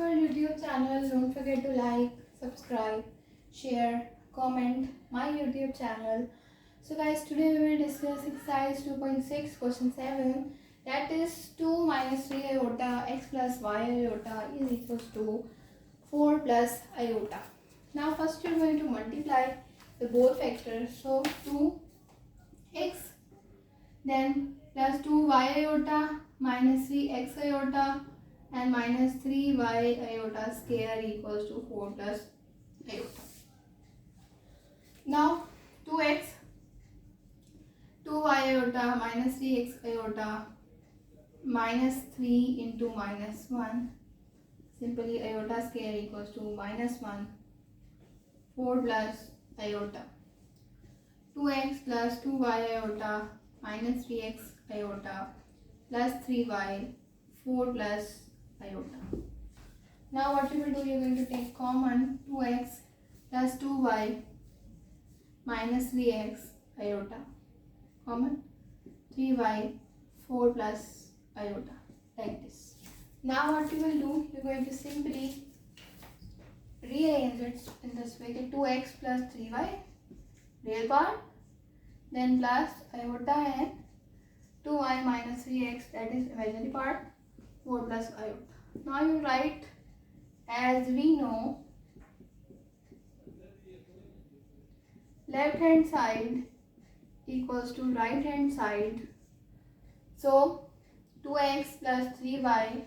to our YouTube channel. Don't forget to like, subscribe, share, comment my YouTube channel. So guys, today we will discuss exercise 2.6 question 7, that is 2 minus 3 iota x plus y iota is equals to 4 plus iota. Now first you are going to multiply the both factors. So 2x then plus 2y iota minus 3x iota and minus 3y iota square equals to 4 plus iota. Now 2x, 2y iota minus 3x iota minus 3 into minus 1, simply iota square equals to minus 1, 4 plus iota. 2x plus 2y iota minus 3x iota plus 3y, 4 plus iota. Now what you will do, you are going to take common 2x plus 2y minus 3x iota, common 3y, 4 plus iota, like this. Now what you will do, you are going to simply rearrange it in this way, 2x plus 3y real part, then plus iota and 2y minus 3x, that is imaginary part, 4 plus iota. Now you write, as we know, left hand side equals to right hand side. So 2x plus 3y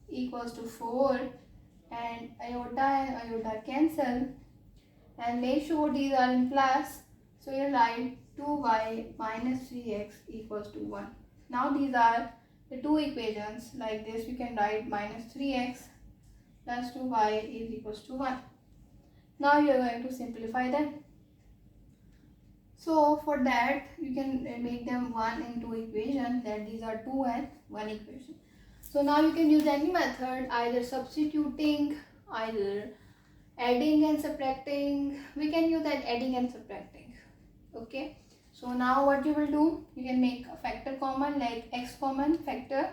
equals to 4 and iota cancel, and make sure these are in plus. So you write 2y minus 3x equals to 1. Now these are the two equations. Like this you can write minus 3x plus 2y is equals to 1. Now you are going to simplify them. So for that you can make them one in two equations, that these are 2 and 1 equation. So now you can use any method, either substituting, either adding and subtracting. We can use that adding and subtracting. Okay. So now what you will do, you can make a factor common, like x common factor.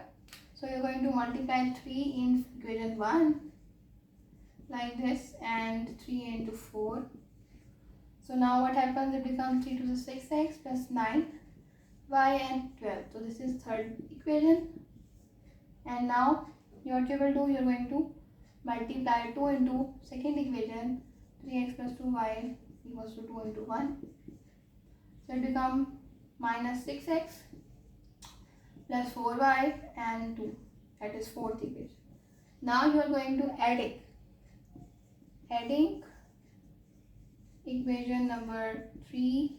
So you are going to multiply 3 in equation 1 like this and 3 into 4. So now what happens, it becomes 3 to the 6x plus 9 y and 12. So this is third equation. And now what you will do, you are going to multiply 2 into second equation, 3x plus 2y equals to 2 into 1. So it becomes minus 6x plus 4y and 2, that is fourth equation. Now you are going to add it. Adding equation number 3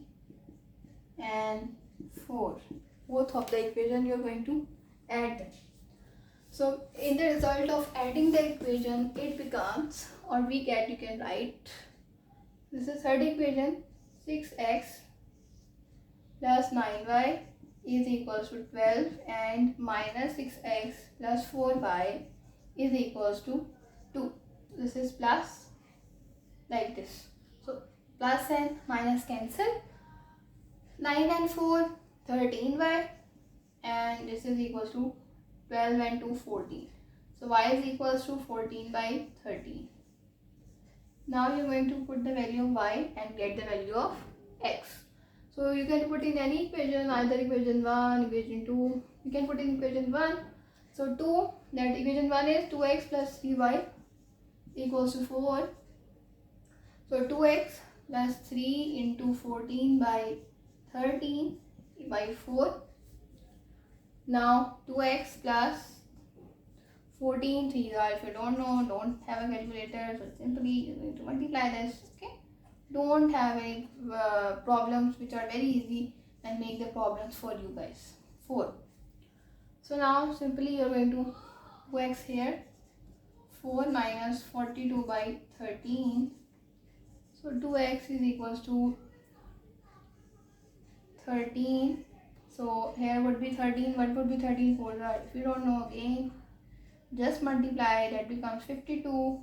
and 4, both of the equation you are going to add them. So in the result of adding the equation, it becomes, or we get, you can write, this is third equation, 6x plus 9y is equals to 12 and minus 6x plus 4y is equals to 2. This is plus, like this. So plus and minus cancel, 9 and 4, 13y, and this is equals to 12 and 2, 14. So y is equals to 14 by 13. Now you are going to put the value of y and get the value of x. So you can put in any equation, either equation 1, equation 2. You can put in equation 1. So 2, that equation 1 is 2x plus 3y equals to 4. So 2x plus 3 into 14 by 13 by 4. Now 2x plus 14, 3 if you don't know, don't have a calculator, so simply you're going to multiply this. Okay, don't have any problems which are very easy and make the problems for you guys. 4. So now simply you're going to 2x here, 4 minus 42 by 13. So 2x is equals to 13. So here would be 13. What would be 13 for that? If you don't know, again just multiply, that becomes 52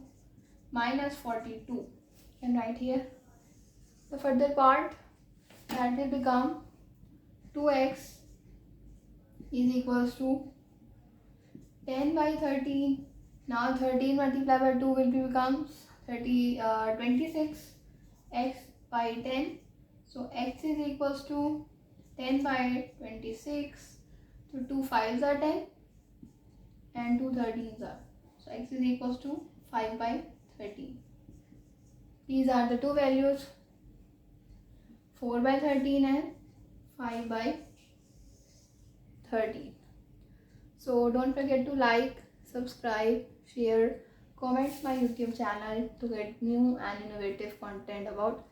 minus 42. You can write here the further part, that will become 2x is equals to 10 by 13 Now 13 multiplied by 2 will become 26 x by 10. So x is equals to 10 by 26. So 2 5s are 10 and 2 13s are. So x is equals to 5 by 13. These are the two values, 4 by 13 and 5 by 13. So don't forget to like, subscribe, share, comment my YouTube channel to get new and innovative content about